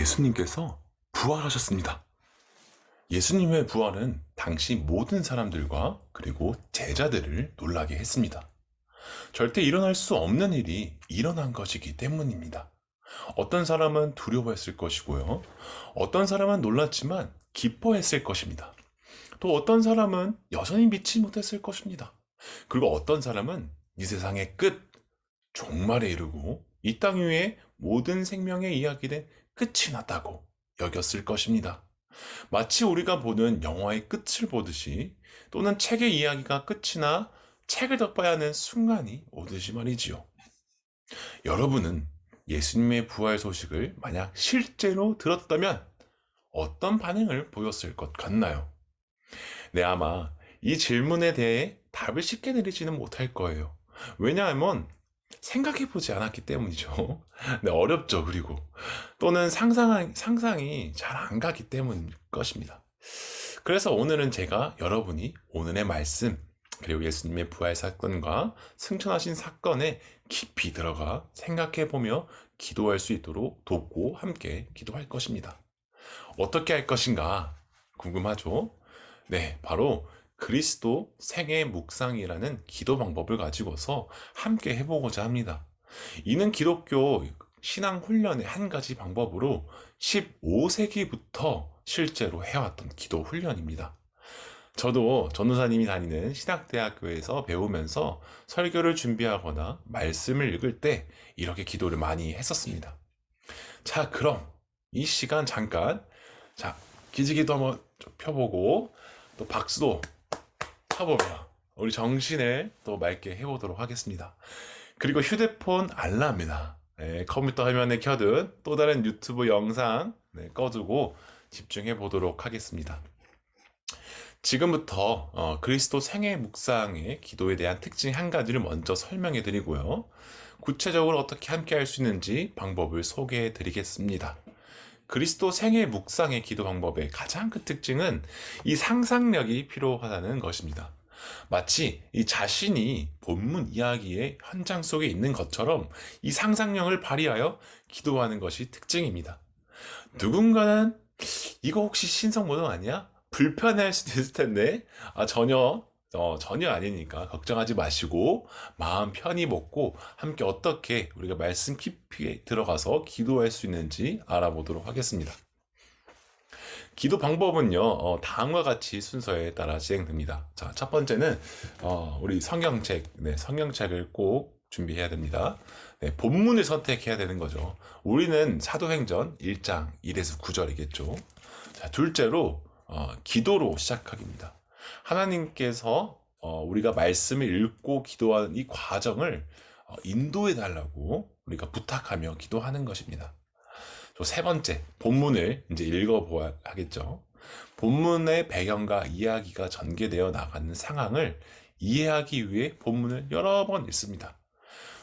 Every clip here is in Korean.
예수님께서 부활하셨습니다. 예수님의 부활은 당시 모든 사람들과 그리고 제자들을 놀라게 했습니다. 절대 일어날 수 없는 일이 일어난 것이기 때문입니다. 어떤 사람은 두려워했을 것이고요. 어떤 사람은 놀랐지만 기뻐했을 것입니다. 또 어떤 사람은 여전히 믿지 못했을 것입니다. 그리고 어떤 사람은 이 세상의 끝, 종말에 이르고 이 땅 위에 모든 생명의 이야기는 끝이 났다고 여겼을 것입니다. 마치 우리가 보는 영화의 끝을 보듯이 또는 책의 이야기가 끝이나 책을 덮어야 하는 순간이 오듯이 말이지요. 여러분은 예수님의 부활 소식을 만약 실제로 들었다면 어떤 반응을 보였을 것 같나요? 네, 아마 이 질문에 대해 답을 쉽게 내리지는 못할 거예요. 왜냐하면 생각해보지 않았기 때문이죠. 네, 어렵죠. 그리고 또는 상상이 잘 안 가기 때문일 것입니다. 그래서 오늘은 제가 여러분이 오늘의 말씀, 그리고 예수님의 부활 사건과 승천하신 사건에 깊이 들어가 생각해보며 기도할 수 있도록 돕고 함께 기도할 것입니다. 어떻게 할 것인가 궁금하죠? 네, 바로 그리스도 생애 묵상이라는 기도 방법을 가지고서 함께 해보고자 합니다. 이는 기독교 신앙 훈련의 한 가지 방법으로 15세기부터 실제로 해왔던 기도 훈련입니다. 저도 전도사님이 다니는 신학대학교에서 배우면서 설교를 준비하거나 말씀을 읽을 때 이렇게 기도를 많이 했었습니다. 자, 그럼 이 시간 잠깐, 자, 기지개도 한번 좀 펴보고 또 박수도 쳐보며 우리 정신을 또 맑게 해보도록 하겠습니다. 그리고 휴대폰 알람이나 컴퓨터 화면에 켜둔 또 다른 유튜브 영상 꺼두고 집중해 보도록 하겠습니다. 지금부터 그리스도 생애 묵상의 기도에 대한 특징 한 가지를 먼저 설명해 드리고요. 구체적으로 어떻게 함께 할 수 있는지 방법을 소개해 드리겠습니다. 그리스도 생애 묵상의 기도 방법의 가장 큰 특징은 이 상상력이 필요하다는 것입니다. 마치 이 자신이 본문 이야기의 현장 속에 있는 것처럼 이 상상력을 발휘하여 기도하는 것이 특징입니다. 누군가는 이거 혹시 신성모독 아니야? 불편할 수도 있을 텐데 전혀 아니니까 걱정하지 마시고 마음 편히 먹고 함께 어떻게 우리가 말씀 깊이 들어가서 기도할 수 있는지 알아보도록 하겠습니다. 기도 방법은요, 다음과 같이 순서에 따라 진행됩니다. 자, 첫 번째는, 우리 성경책을 꼭 준비해야 됩니다. 네, 본문을 선택해야 되는 거죠. 우리는 사도행전 1장 1에서 9절이겠죠. 자, 둘째로, 기도로 시작하기입니다. 하나님께서, 우리가 말씀을 읽고 기도하는 이 과정을 인도해 달라고 우리가 부탁하며 기도하는 것입니다. 또 세 번째, 본문을 이제 읽어보아야 하겠죠. 본문의 배경과 이야기가 전개되어 나가는 상황을 이해하기 위해 본문을 여러 번 읽습니다.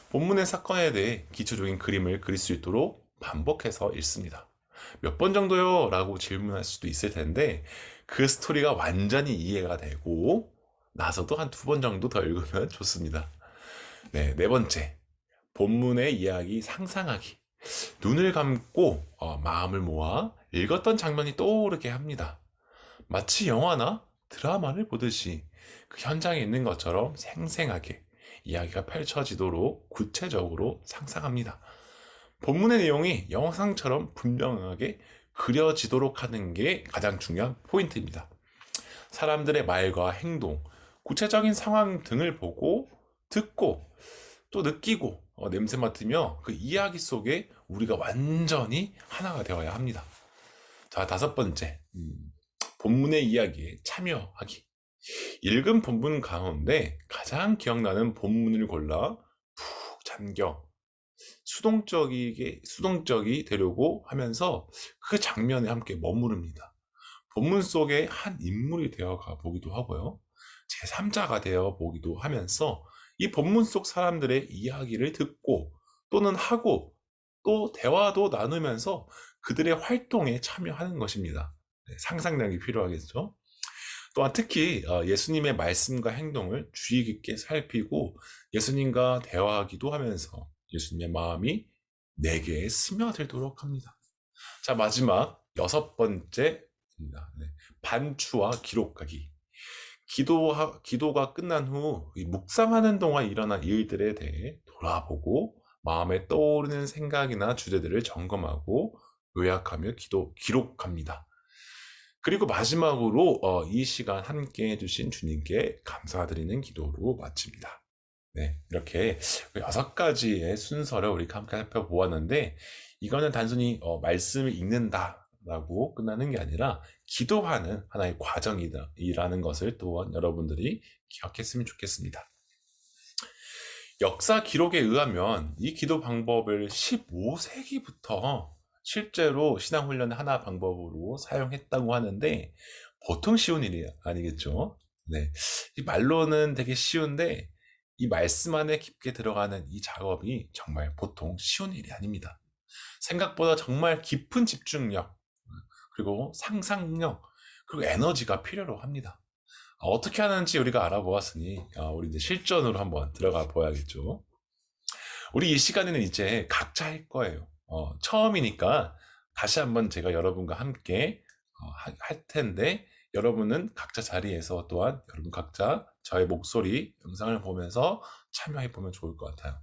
본문의 사건에 대해 기초적인 그림을 그릴 수 있도록 반복해서 읽습니다. 몇 번 정도요? 라고 질문할 수도 있을 텐데, 그 스토리가 완전히 이해가 되고 나서도 한 두 번 정도 더 읽으면 좋습니다. 네, 네 번째, 본문의 이야기 상상하기. 눈을 감고 마음을 모아 읽었던 장면이 떠오르게 합니다. 마치 영화나 드라마를 보듯이 그 현장에 있는 것처럼 생생하게 이야기가 펼쳐지도록 구체적으로 상상합니다. 본문의 내용이 영상처럼 분명하게 그려지도록 하는 게 가장 중요한 포인트입니다. 사람들의 말과 행동, 구체적인 상황 등을 보고 듣고 또 느끼고 냄새 맡으며 그 이야기 속에 우리가 완전히 하나가 되어야 합니다. 자, 다섯 번째, 본문의 이야기에 참여하기. 읽은 본문 가운데 가장 기억나는 본문을 골라 푹 잠겨 수동적이 되려고 하면서 그 장면에 함께 머무릅니다. 본문 속에 한 인물이 되어가 보기도 하고요. 제3자가 되어 보기도 하면서 이 본문 속 사람들의 이야기를 듣고 또는 하고 또 대화도 나누면서 그들의 활동에 참여하는 것입니다. 네, 상상력이 필요하겠죠. 또한 특히 예수님의 말씀과 행동을 주의 깊게 살피고 예수님과 대화하기도 하면서 예수님의 마음이 내게 스며들도록 합니다. 자, 마지막 6번째입니다. 네. 반추와 기록하기. 기도가 끝난 후 묵상하는 동안 일어난 일들에 대해 돌아보고 마음에 떠오르는 생각이나 주제들을 점검하고 요약하며 기록합니다. 그리고 마지막으로 이 시간 함께 해주신 주님께 감사드리는 기도로 마칩니다. 네, 이렇게 6가지의 순서를 우리가 함께 살펴보았는데, 이거는 단순히 말씀을 읽는다라고 끝나는 게 아니라 기도하는 하나의 과정이라는 것을 또한 여러분들이 기억했으면 좋겠습니다. 역사 기록에 의하면 이 기도 방법을 15세기부터 실제로 신앙훈련의 하나 방법으로 사용했다고 하는데, 보통 쉬운 일이 아니겠죠. 네, 이 말로는 되게 쉬운데 이 말씀 안에 깊게 들어가는 이 작업이 정말 보통 쉬운 일이 아닙니다. 생각보다 정말 깊은 집중력, 그리고 상상력, 그리고 에너지가 필요로 합니다. 어떻게 하는지 우리가 알아보았으니 우리 이제 실전으로 한번 들어가 보야겠죠. 우리 이 시간에는 이제 각자 할 거예요. 처음이니까 다시 한번 제가 여러분과 함께 할 텐데, 여러분은 각자 자리에서 또한 여러분 각자 저의 목소리 영상을 보면서 참여해 보면 좋을 것 같아요.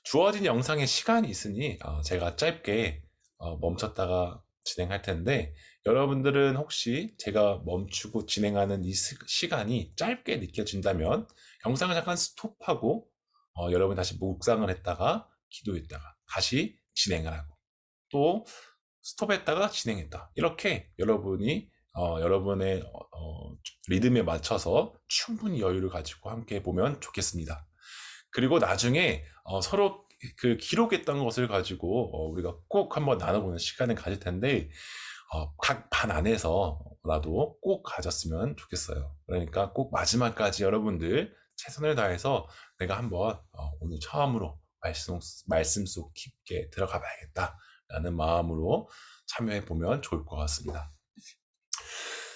주어진 영상에 시간이 있으니 제가 짧게 멈췄다가 진행할 텐데, 여러분들은 혹시 제가 멈추고 진행하는 이 시간이 짧게 느껴진다면 영상을 잠깐 스톱하고 여러분 다시 묵상을 했다가 기도했다가 다시 진행을 하고, 또 스톱했다가 진행했다, 이렇게 여러분이 여러분의 리듬에 맞춰서 충분히 여유를 가지고 함께 보면 좋겠습니다. 그리고 나중에 서로 그 기록했던 것을 가지고 우리가 꼭 한번 나눠보는 시간을 가질 텐데, 각 반 안에서라도 꼭 가졌으면 좋겠어요. 그러니까 꼭 마지막까지 여러분들 최선을 다해서 내가 한번 오늘 처음으로 말씀 속 깊게 들어가 봐야겠다라는 마음으로 참여해 보면 좋을 것 같습니다.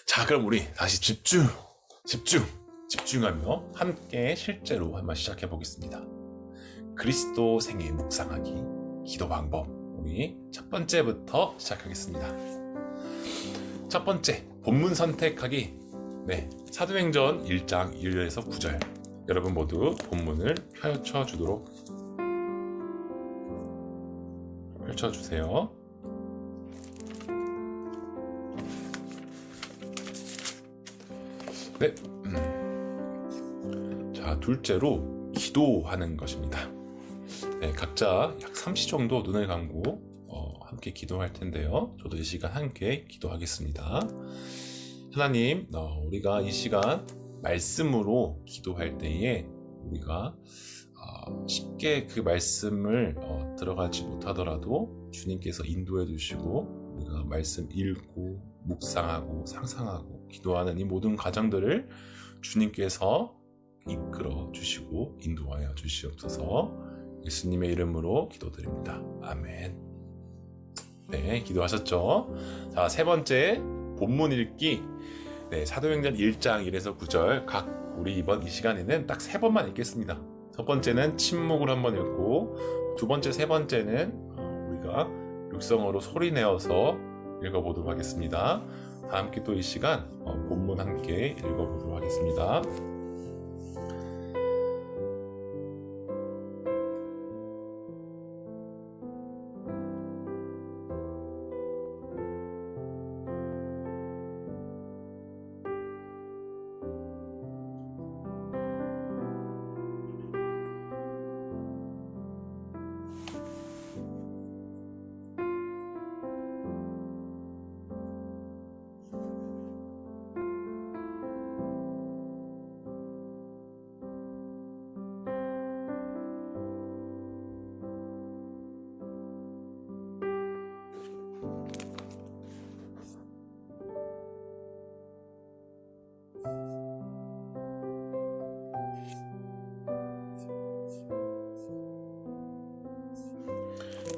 자, 그럼 우리 다시 집중하며 함께 실제로 한번 시작해 보겠습니다. 그리스도 생애 묵상하기 기도 방법, 우리 첫 번째부터 시작하겠습니다. 첫 번째, 본문 선택하기. 네, 사도행전 1장 1절에서 9절. 여러분 모두 본문을 펼쳐주세요. 네. 자, 둘째로 기도하는 것입니다. 네, 각자 약 30초 정도 눈을 감고 함께 기도할 텐데요. 저도 이 시간 함께 기도하겠습니다. 하나님, 우리가 이 시간 말씀으로 기도할 때에 우리가 쉽게 그 말씀을 들어가지 못하더라도 주님께서 인도해 주시고, 우리가 말씀 읽고 묵상하고 상상하고 기도하는 이 모든 과정들을 주님께서 이끌어 주시고 인도하여 주시옵소서. 예수님의 이름으로 기도드립니다. 아멘. 네, 기도하셨죠? 자, 세 번째, 본문 읽기. 네, 사도행전 1장 1에서 9절 우리 이번 이 시간에는 딱 3번만 읽겠습니다. 첫 번째는 침묵으로 한번 읽고, 두 번째, 세 번째는 우리가 육성어로 소리 내어서 읽어보도록 하겠습니다. 다 함께 또 이 시간 본문 함께 읽어보도록 하겠습니다.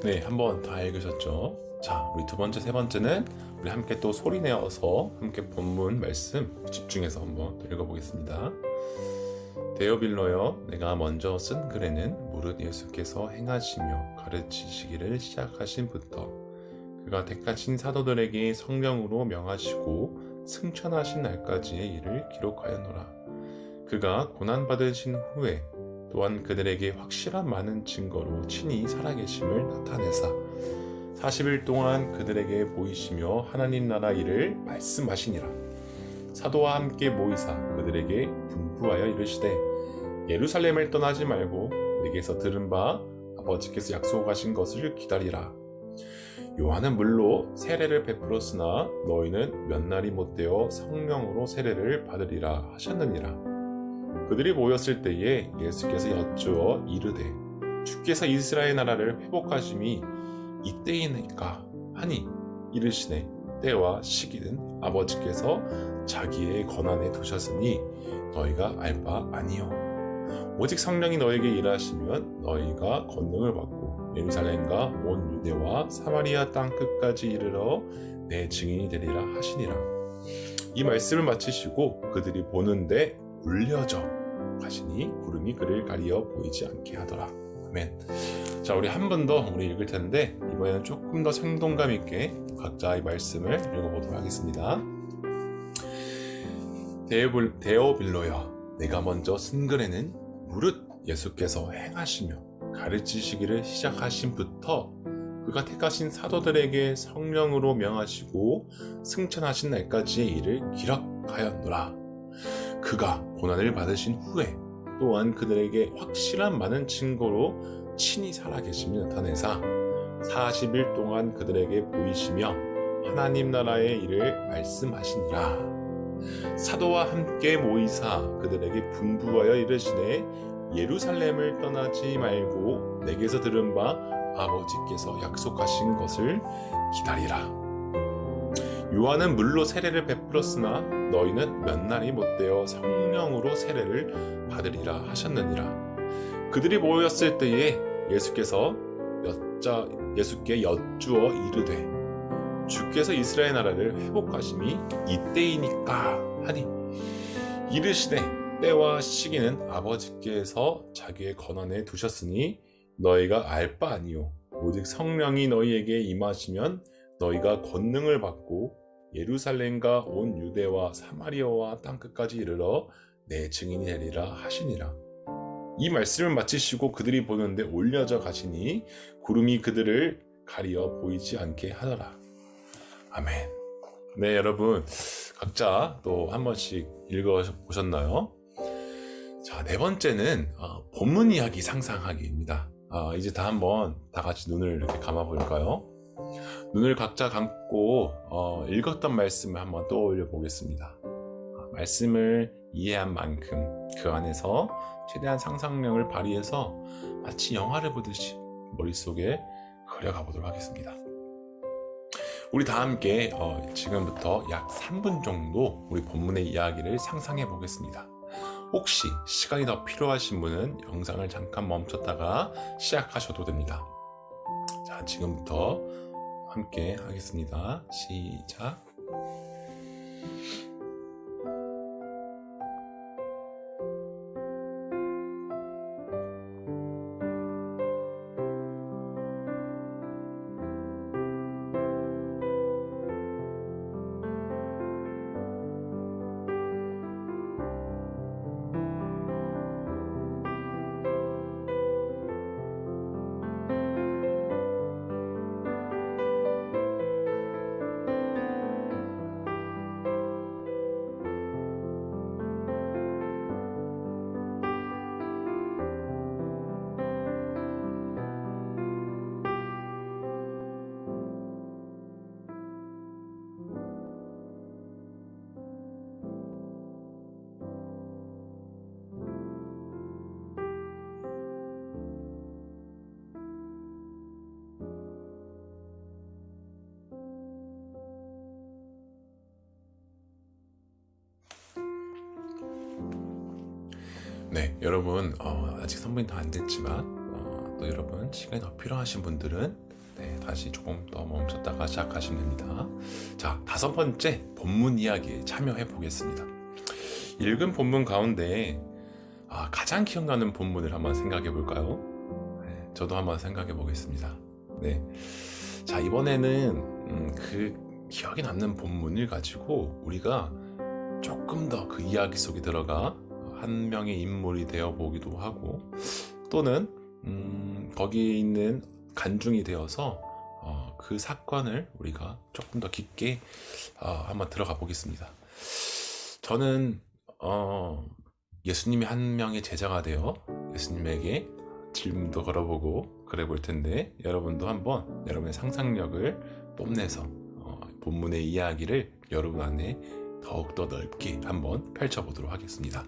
네, 한번 다 읽으셨죠? 자, 우리 두 번째, 세 번째는 우리 함께 또 소리 내어서 함께 본문 말씀 집중해서 한번 읽어보겠습니다. 데오빌로여, 내가 먼저 쓴 글에는 무릇 예수께서 행하시며 가르치시기를 시작하신부터 그가 택하신 사도들에게 성령으로 명하시고 승천하신 날까지의 일을 기록하였노라. 그가 고난받으신 후에 또한 그들에게 확실한 많은 증거로 친히 살아계심을 나타내사 40일 동안 그들에게 보이시며 하나님 나라 일을 말씀하시니라. 사도와 함께 모이사 그들에게 분부하여 이르시되 예루살렘을 떠나지 말고 내게서 들은 바 아버지께서 약속하신 것을 기다리라. 요한은 물로 세례를 베풀었으나 너희는 몇 날이 못되어 성령으로 세례를 받으리라 하셨느니라. 그들이 모였을 때에 예수께서 여쭈어 이르되 주께서 이스라엘 나라를 회복하심이 이때이니까 하니 이르시되 때와 시기는 아버지께서 자기의 권한에 두셨으니 너희가 알 바 아니요. 오직 성령이 너에게 일하시면 너희가 권능을 받고 예루살렘과 온 유대와 사마리아 땅 끝까지 이르러 내 증인이 되리라 하시니라. 이 말씀을 마치시고 그들이 보는데 울려져 가시니 구름이 그를 가리어 보이지 않게 하더라. 아멘. 자, 우리 한 번 더 우리 읽을 텐데 이번에는 조금 더 생동감 있게 각자 이 말씀을 읽어보도록 하겠습니다. 데오빌로여, 내가 먼저 쓴 글에는 무릇 예수께서 행하시며 가르치시기를 시작하신부터 그가 택하신 사도들에게 성령으로 명하시고 승천하신 날까지의 일을 기록하였노라. 그가 고난을 받으신 후에 또한 그들에게 확실한 많은 증거로 친히 살아계심을 나타내사 40일 동안 그들에게 보이시며 하나님 나라의 일을 말씀하시니라. 사도와 함께 모이사 그들에게 분부하여 이르시되 예루살렘을 떠나지 말고 내게서 들은 바 아버지께서 약속하신 것을 기다리라. 요한은 물로 세례를 베풀었으나 너희는 몇 날이 못되어 성령으로 세례를 받으리라 하셨느니라. 그들이 모였을 때에 예수께 여쭈어 이르되 주께서 이스라엘 나라를 회복하심이 이때이니까 하니 이르시되 때와 시기는 아버지께서 자기의 권한에 두셨으니 너희가 알 바 아니요. 오직 성령이 너희에게 임하시면 너희가 권능을 받고 예루살렘과 온 유대와 사마리아와 땅끝까지 이르러 내 증인이 되리라 하시니라. 이 말씀을 마치시고 그들이 보는데 올려져 가시니 구름이 그들을 가리어 보이지 않게 하더라. 아멘. 네, 여러분 각자 또 한 번씩 읽어보셨나요? 자, 네 번째는 본문 이야기 상상하기입니다. 이제 다 한번 다 같이 눈을 이렇게 감아볼까요? 눈을 각자 감고 읽었던 말씀을 한번 떠올려 보겠습니다. 말씀을 이해한 만큼 그 안에서 최대한 상상력을 발휘해서 마치 영화를 보듯이 머릿속에 그려가 보도록 하겠습니다. 우리 다 함께 지금부터 약 3분 정도 우리 본문의 이야기를 상상해 보겠습니다. 혹시 시간이 더 필요하신 분은 영상을 잠깐 멈췄다가 시작하셔도 됩니다. 자, 지금부터 함께 하겠습니다. 시작. 네, 여러분 아직 3분이 더 안 됐지만 또 여러분 시간이 더 필요하신 분들은 다시 조금 더 멈췄다가 시작하시면 됩니다. 자, 5번째 본문 이야기에 참여해 보겠습니다. 읽은 본문 가운데 가장 기억나는 본문을 한번 생각해 볼까요? 저도 한번 생각해 보겠습니다. 네, 자, 이번에는 그 기억에 남는 본문을 가지고 우리가 조금 더 그 이야기 속에 들어가 한 명의 인물이 되어 보기도 하고, 또는 거기에 있는 간중이 되어서 그 사건을 우리가 조금 더 깊게 한번 들어가 보겠습니다. 저는 예수님이 한 명의 제자가 되어 예수님에게 질문도 걸어보고 그래 볼 텐데, 여러분도 한번 여러분의 상상력을 뽐내서 본문의 이야기를 여러분 안에 더욱더 넓게 한번 펼쳐보도록 하겠습니다.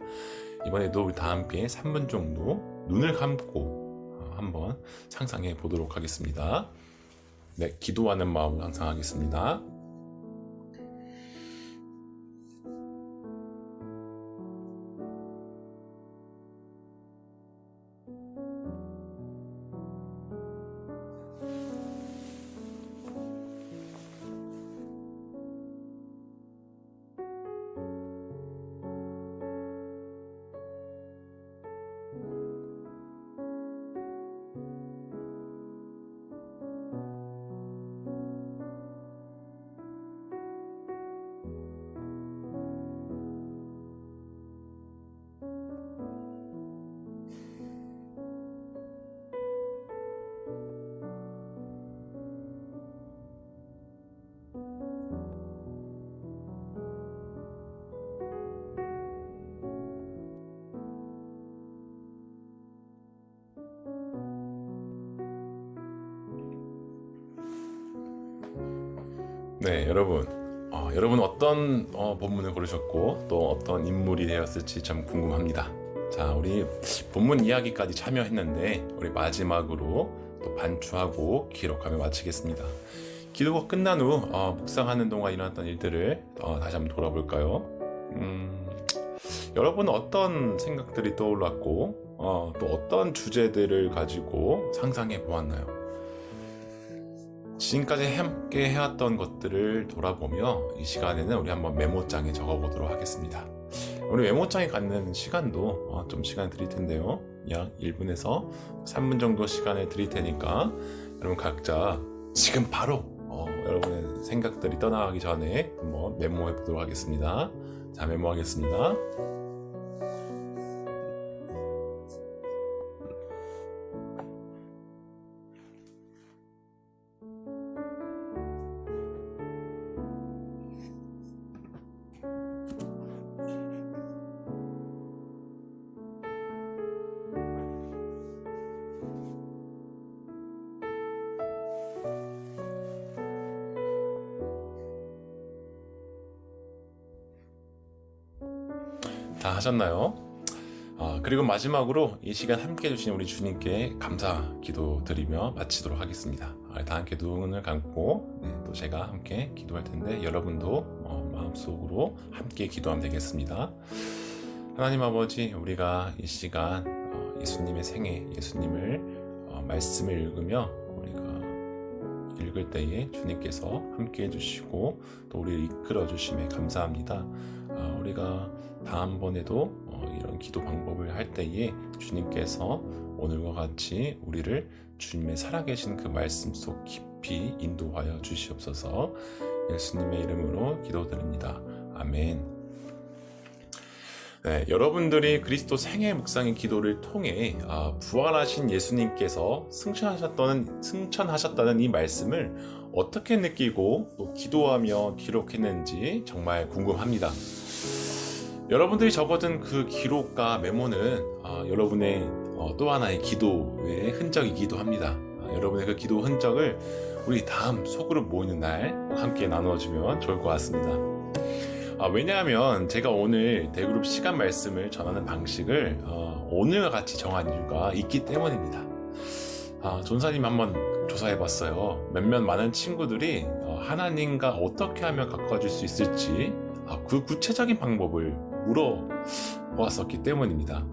이번에도 우리 다 함께 3분 정도 눈을 감고 한번 상상해 보도록 하겠습니다. 네, 기도하는 마음으로 상상하겠습니다. 네, 여러분 어떤 본문을 고르셨고 또 어떤 인물이 되었을지 참 궁금합니다. 자, 우리 본문 이야기까지 참여했는데 우리 마지막으로 또 반추하고 기록하며 마치겠습니다. 기도가 끝난 후 묵상하는 동안 일어났던 일들을 다시 한번 돌아볼까요? 여러분은 어떤 생각들이 떠올랐고 또 어떤 주제들을 가지고 상상해 보았나요? 지금까지 함께 해왔던 것들을 돌아보며 이 시간에는 우리 한번 메모장에 적어보도록 하겠습니다. 우리 메모장에 갖는 시간도 좀 시간 드릴 텐데요. 약 1분에서 3분 정도 시간을 드릴 테니까 여러분 각자 지금 바로 여러분의 생각들이 떠나가기 전에 한번 메모해 보도록 하겠습니다. 자, 메모하겠습니다. 다 하셨나요? 그리고 마지막으로 이 시간 함께 해주신 우리 주님께 감사 기도 드리며 마치도록 하겠습니다. 다 함께 눈을 감고 또 제가 함께 기도할 텐데 여러분도 마음속으로 함께 기도하면 되겠습니다. 하나님 아버지, 우리가 이 시간 예수님의 생애, 예수님을 말씀을 읽으며 우리가 읽을 때에 주님께서 함께 해주시고 또 우리를 이끌어 주심에 감사합니다. 우리가 다음번에도 이런 기도 방법을 할 때에 주님께서 오늘과 같이 우리를 주님의 살아계신 그 말씀 속 깊이 인도하여 주시옵소서. 예수님의 이름으로 기도드립니다. 아멘. 네, 여러분들이 그리스도 생애 묵상의 기도를 통해 부활하신 예수님께서 승천하셨다는 이 말씀을 어떻게 느끼고 또 기도하며 기록했는지 정말 궁금합니다. 여러분들이 적어둔 그 기록과 메모는 여러분의 또 하나의 기도의 흔적이기도 합니다. 여러분의 그 기도 흔적을 우리 다음 소그룹 모이는 날 함께 나눠주면 좋을 것 같습니다. 왜냐하면 제가 오늘 대그룹 시간 말씀을 전하는 방식을 오늘과 같이 정한 이유가 있기 때문입니다. 전사님 한번 조사해봤어요. 몇몇 많은 친구들이 하나님과 어떻게 하면 가까워질 수 있을지 그 구체적인 방법을 물어보았었기 때문입니다.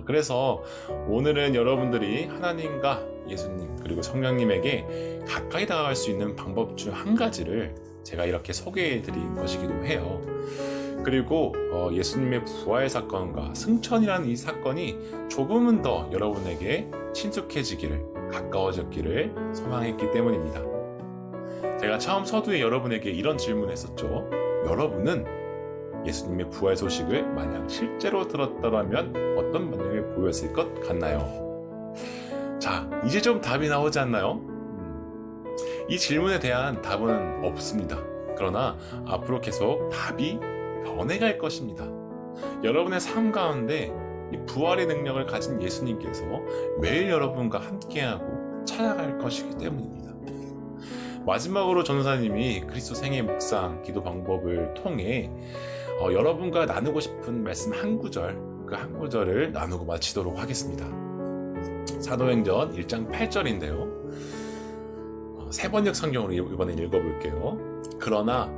그래서 오늘은 여러분들이 하나님과 예수님 그리고 성령님에게 가까이 다가갈 수 있는 방법 중 한 가지를 제가 이렇게 소개해 드린 것이기도 해요. 그리고 예수님의 부활 사건과 승천이라는 이 사건이 조금은 더 여러분에게 친숙해지기를, 가까워졌기를 소망했기 때문입니다. 제가 처음 서두에 여러분에게 이런 질문을 했었죠. 여러분은 예수님의 부활 소식을 만약 실제로 들었더라면 어떤 반응을 보였을 것 같나요? 자, 이제 좀 답이 나오지 않나요? 이 질문에 대한 답은 없습니다. 그러나 앞으로 계속 답이 변해갈 것입니다. 여러분의 삶 가운데 이 부활의 능력을 가진 예수님께서 매일 여러분과 함께하고 찾아갈 것이기 때문입니다. 마지막으로 전도사님이 그리스도 생애 묵상 기도 방법을 통해 여러분과 나누고 싶은 말씀 한 구절, 그 한 구절을 나누고 마치도록 하겠습니다. 사도행전 1장 8절인데요. 세번역 성경으로 이번에 읽어볼게요. 그러나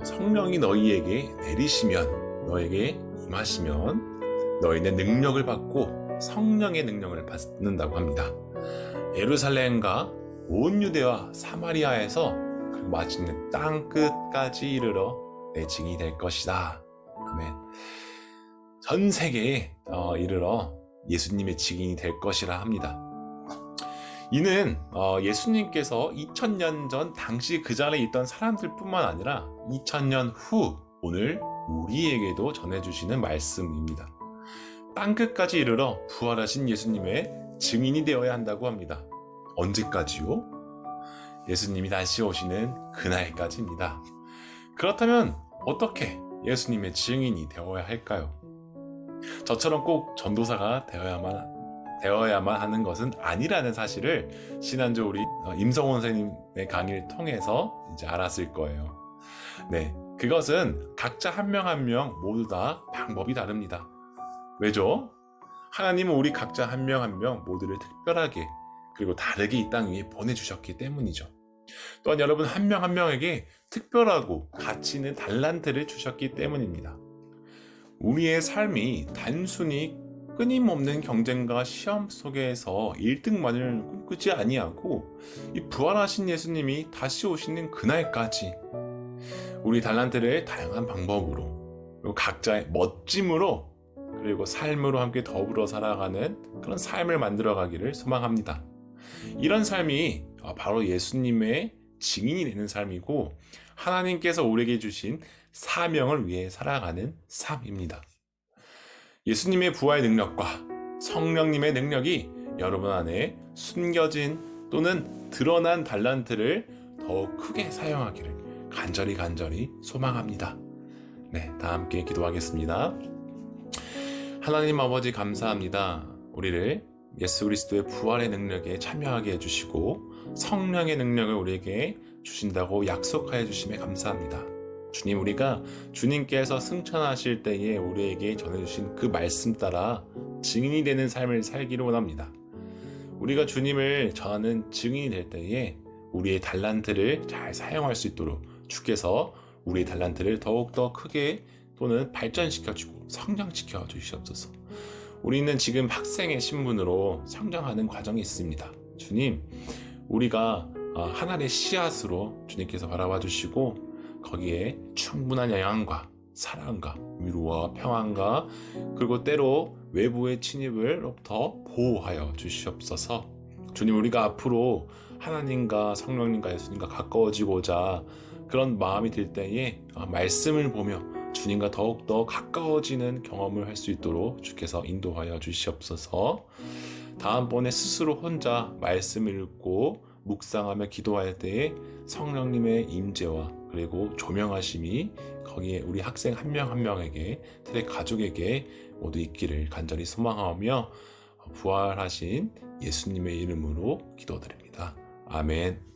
성령이 너희에게 내리시면, 너에게 임하시면 너희는 능력을 받고 성령의 능력을 받는다고 합니다. 예루살렘과 온 유대와 사마리아에서 그리고 마치는 땅 끝까지 이르러 내 증인이 될 것이다. 아멘. 전 세계에 이르러 예수님의 증인이 될 것이라 합니다. 이는 예수님께서 2000년 전 당시 그 자리에 있던 사람들뿐만 아니라 2000년 후 오늘 우리에게도 전해주시는 말씀입니다. 땅끝까지 이르러 부활하신 예수님의 증인이 되어야 한다고 합니다. 언제까지요? 예수님이 다시 오시는 그날까지입니다. 그렇다면 어떻게 예수님의 증인이 되어야 할까요? 저처럼 꼭 전도사가 되어야만 하는 것은 아니라는 사실을 지난주 우리 임성원 선생님의 강의를 통해서 이제 알았을 거예요. 네, 그것은 각자 한 명 한 명 모두 다 방법이 다릅니다. 왜죠? 하나님은 우리 각자 한 명 한 명 모두를 특별하게 그리고 다르게 이 땅 위에 보내주셨기 때문이죠. 또한 여러분 한 명 한 명에게 특별하고 가치 있는 달란트를 주셨기 때문입니다. 우리의 삶이 단순히 끊임없는 경쟁과 시험 속에서 1등만을 꿈꾸지 아니하고 이 부활하신 예수님이 다시 오시는 그날까지 우리 달란트를 다양한 방법으로 그리고 각자의 멋짐으로 그리고 삶으로 함께 더불어 살아가는 그런 삶을 만들어가기를 소망합니다. 이런 삶이 바로 예수님의 증인이 되는 삶이고 하나님께서 우리에게 주신 사명을 위해 살아가는 삶입니다. 예수님의 부활 능력과 성령님의 능력이 여러분 안에 숨겨진 또는 드러난 달란트를 더욱 크게 사용하기를 간절히 소망합니다. 네, 다 함께 기도하겠습니다. 하나님 아버지 감사합니다. 우리를 예수 그리스도의 부활의 능력에 참여하게 해주시고 성령의 능력을 우리에게 주신다고 약속하여 주심에 감사합니다. 주님, 우리가 주님께서 승천하실 때에 우리에게 전해주신 그 말씀 따라 증인이 되는 삶을 살기를 원합니다. 우리가 주님을 전하는 증인이 될 때에 우리의 달란트를 잘 사용할 수 있도록 주께서 우리의 달란트를 더욱더 크게 또는 발전시켜주고 성장시켜 주시옵소서. 우리는 지금 학생의 신분으로 성장하는 과정이 있습니다. 주님, 우리가 하나님의 씨앗으로 주님께서 바라봐 주시고 거기에 충분한 영양과 사랑과 위로와 평안과 그리고 때로 외부의 침입을로부터 보호하여 주시옵소서. 주님, 우리가 앞으로 하나님과 성령님과 예수님과 가까워지고자 그런 마음이 들 때에 말씀을 보며 주님과 더욱더 가까워지는 경험을 할 수 있도록 주께서 인도하여 주시옵소서. 다음번에 스스로 혼자 말씀을 읽고 묵상하며 기도할 때에 성령님의 임재와 그리고 조명하심이 거기에 우리 학생 한 명 한 명에게 특히 가족에게 모두 있기를 간절히 소망하며 부활하신 예수님의 이름으로 기도드립니다. 아멘.